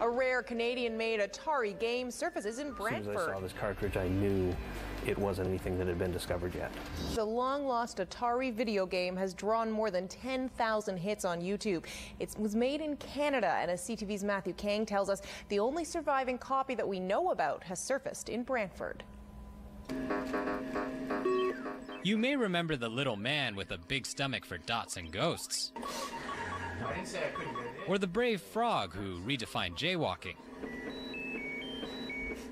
A rare Canadian-made Atari game surfaces in Brantford. As soon as I saw this cartridge, I knew it wasn't anything that had been discovered yet. The long-lost Atari video game has drawn more than 10,000 hits on YouTube. It was made in Canada, and as CTV's Matthew Kang tells us, the only surviving copy that we know about has surfaced in Brantford. You may remember the little man with a big stomach for dots and ghosts. I didn't say I couldn't get it. Or the brave frog who redefined jaywalking.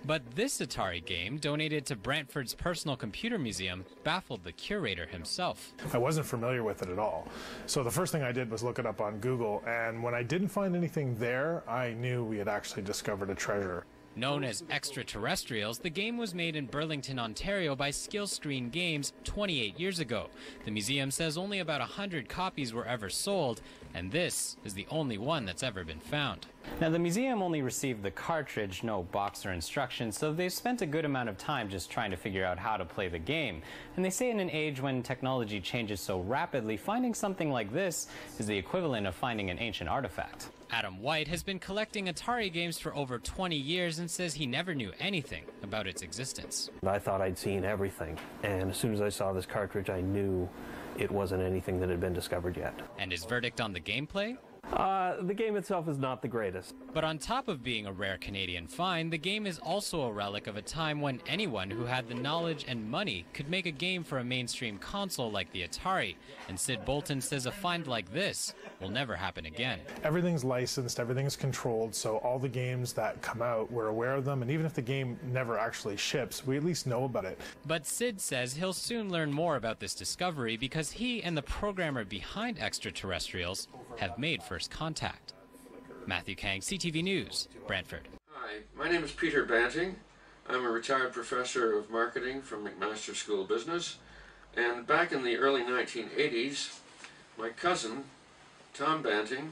But this Atari game, donated to Brantford's Personal Computer Museum, baffled the curator himself. I wasn't familiar with it at all. So the first thing I did was look it up on Google, and when I didn't find anything there, I knew we had actually discovered a treasure. Known as Extra Terrestrials, the game was made in Burlington, Ontario by Skill Screen Games 28 years ago. The museum says only about 100 copies were ever sold, and this is the only one that's ever been found. Now, the museum only received the cartridge, no box or instructions, so they've spent a good amount of time just trying to figure out how to play the game. And they say in an age when technology changes so rapidly, finding something like this is the equivalent of finding an ancient artifact. Adam White has been collecting Atari games for over 20 years and says he never knew anything about its existence. I thought I'd seen everything, and as soon as I saw this cartridge, I knew it wasn't anything that had been discovered yet. And his verdict on the gameplay? The game itself is not the greatest. But on top of being a rare Canadian find, the game is also a relic of a time when anyone who had the knowledge and money could make a game for a mainstream console like the Atari. And Sid Bolton says a find like this will never happen again. Everything's licensed, everything's controlled, so all the games that come out, we're aware of them, and even if the game never actually ships, we at least know about it. But Sid says he'll soon learn more about this discovery because he and the programmer behind Extra Terrestrials have made first contact. Matthew Kang, CTV News, Brantford. Hi, my name is Peter Banting. I'm a retired professor of marketing from McMaster School of Business. And back in the early 1980s, my cousin, Tom Banting,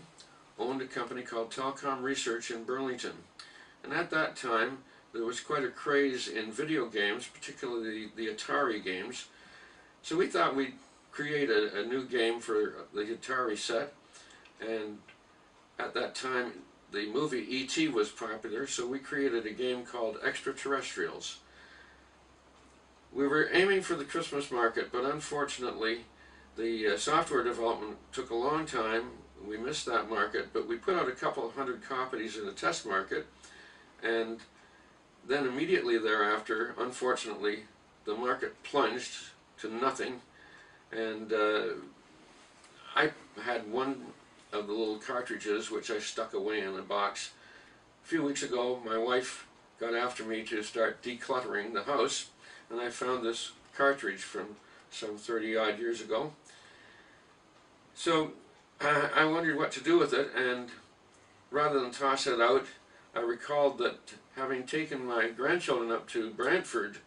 owned a company called Telecom Research in Burlington. And at that time, there was quite a craze in video games, particularly the Atari games. So we thought we'd create a new game for the Atari set. And at that time, the movie E.T. was popular, so we created a game called Extra Terrestrials. We were aiming for the Christmas market, but unfortunately, the software development took a long time. We missed that market, but we put out a couple of hundred copies in a test market, and then immediately thereafter, unfortunately, the market plunged to nothing, and I had one of the little cartridges which I stuck away in a box. A few weeks ago, my wife got after me to start decluttering the house, and I found this cartridge from some 30-odd years ago. So I wondered what to do with it, and rather than toss it out, I recalled that having taken my grandchildren up to Brantford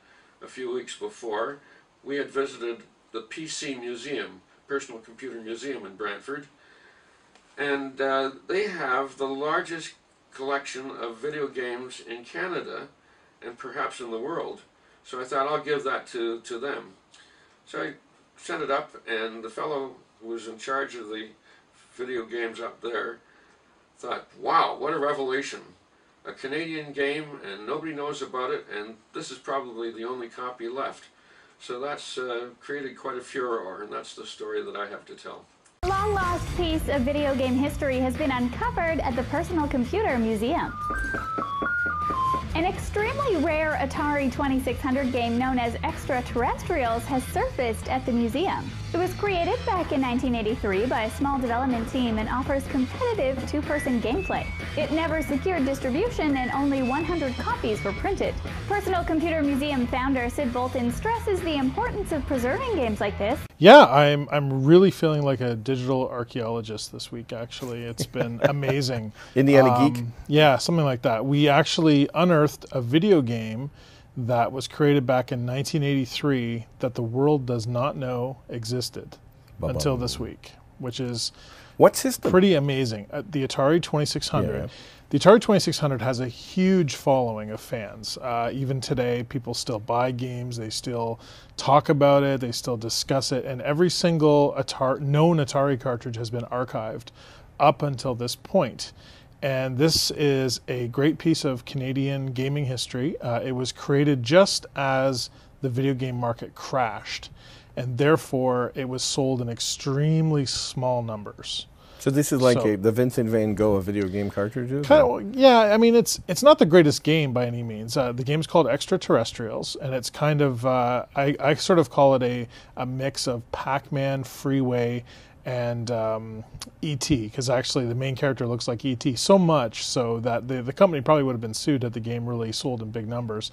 a few weeks before, we had visited the PC Museum, Personal Computer Museum in Brantford, and they have the largest collection of video games in Canada and perhaps in the world. So I thought I'll give that to them. So I sent it up, and the fellow who was in charge of the video games up there thought, wow, what a revelation. A Canadian game and nobody knows about it, and this is probably the only copy left. So that's created quite a furor, and that's the story that I have to tell. A long-lost piece of video game history has been uncovered at the Personal Computer Museum. An extremely rare Atari 2600 game known as Extra Terrestrials has surfaced at the museum. It was created back in 1983 by a small development team and offers competitive two-person gameplay. It never secured distribution, and only 100 copies were printed. Personal Computer Museum founder Sid Bolton stresses the importance of preserving games like this. Yeah, I'm really feeling like a digital archaeologist this week, actually. It's been amazing. Indiana Geek? Yeah, something like that. We actually unearthed a video game that was created back in 1983 that the world does not know existed until this week, which is pretty amazing. The Atari 2600. Yeah. The Atari 2600 has a huge following of fans. Even today, people still buy games, they still talk about it, they still discuss it, and every single known Atari cartridge has been archived up until this point. And this is a great piece of Canadian gaming history. It was created just as the video game market crashed, and therefore it was sold in extremely small numbers. So this is like the Vincent van Gogh of video game cartridges? Yeah, I mean, it's not the greatest game by any means. The game's called Extra Terrestrials, and it's kind of, I sort of call it a mix of Pac-Man, Freeway, and E.T., because actually the main character looks like E.T. so much so that the company probably would have been sued had the game really sold in big numbers.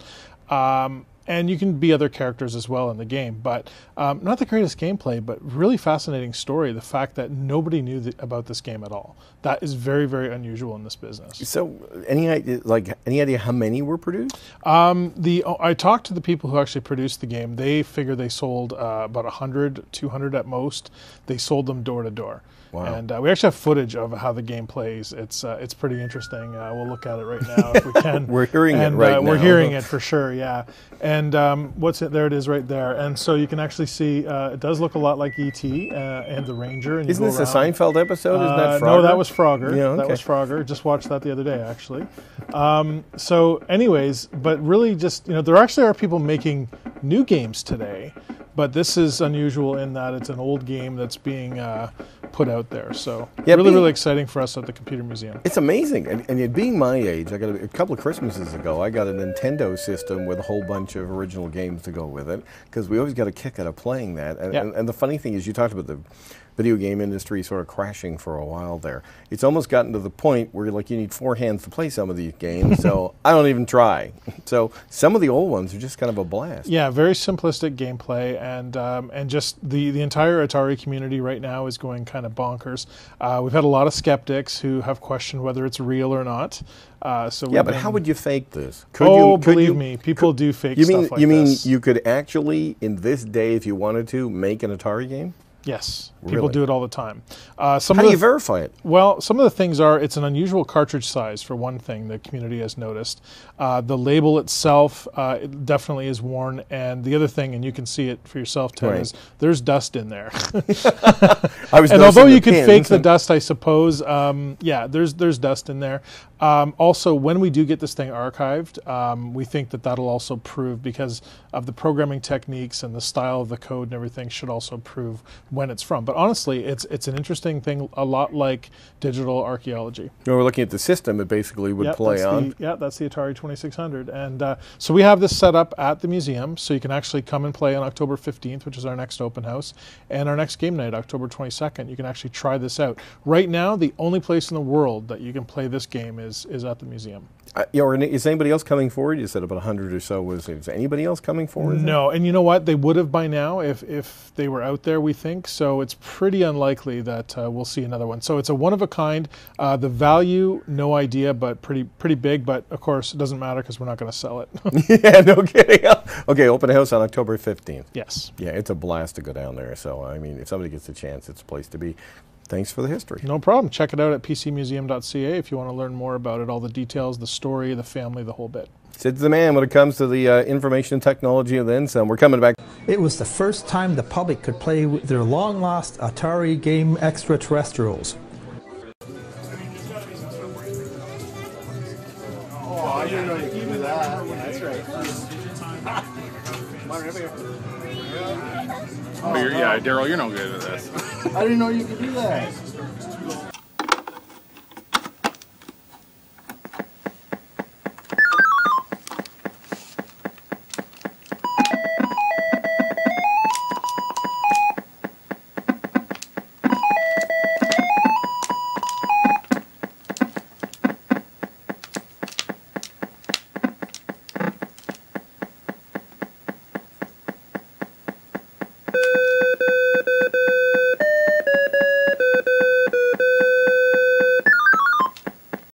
And you can be other characters as well in the game, but not the greatest gameplay, but really fascinating story. The fact that nobody knew about this game at all. That is very, very unusual in this business. So, any idea how many were produced? I talked to the people who actually produced the game. They figure they sold about 100, 200 at most. They sold them door to door. Wow. And we actually have footage of how the game plays. It's pretty interesting. We'll look at it right now if we can. We're hearing it right now. We're hearing it for sure, yeah. And there it is right there. And so you can actually see it does look a lot like E.T. And the Ranger. And Isn't this a Seinfeld episode? Isn't that Frogger? No, that was Frogger. Yeah, okay. That was Frogger. Just watched that the other day, actually. So anyways, but really just, there actually are people making new games today. But this is unusual in that it's an old game that's being put out there. So really exciting for us at the Computer Museum. It's amazing. And being my age, I got a couple of Christmases ago, I got a Nintendo system with a whole bunch of original games to go with it, because we always got a kick out of playing that. And the funny thing is, you talked about the video game industry sort of crashing for a while there. It's almost gotten to the point where you need 4 hands to play some of these games, so I don't even try. So some of the old ones are just kind of a blast. Yeah, very simplistic gameplay, and just the entire Atari community right now is going kind of bonkers. We've had a lot of skeptics who have questioned whether it's real or not. But how would you fake this? Believe me, people do fake stuff like this. You mean you could actually, in this day, if you wanted to, make an Atari game? Yes, really? People do it all the time. How do you verify it? Well, some of the things are, it's an unusual cartridge size, for one thing, the community has noticed. The label itself it definitely is worn, and the other thing, and you can see it for yourself, Ted, is there's dust in there. And although you could fake the dust, I suppose, there's dust in there. Also, when we do get this thing archived, we think that that'll also prove, because of the programming techniques and the style of the code and everything, should also prove when it's from. But honestly, it's an interesting thing, a lot like digital archaeology. We're looking at the system it basically would play on. That's the Atari 2600. And so we have this set up at the museum, so you can actually come and play on October 15th, which is our next open house, and our next game night, October 22nd. You can actually try this out. Right now, the only place in the world that you can play this game is at the museum. Is anybody else coming forward? You said about 100 or so. Is anybody else coming forward? No, and you know what? They would have by now if they were out there, we think. So it's pretty unlikely that we'll see another one. So it's a one-of-a-kind. The value, no idea, but pretty big. But, of course, it doesn't matter because we're not going to sell it. Yeah, no kidding. Okay, open house on October 15th. Yes. Yeah, it's a blast to go down there. So, I mean, if somebody gets a chance, it's a place to be. Thanks for the history. No problem. Check it out at pcmuseum.ca if you want to learn more about it, all the details, the story, the family, the whole bit. Sid's the man when it comes to the information technology and then some. We're coming back. It was the first time the public could play with their long-lost Atari game Extra Terrestrials. Oh, I didn't know you could do that. That's right. Come on, right here. Yeah, Daryl, you're no good at this. I didn't know you could do that.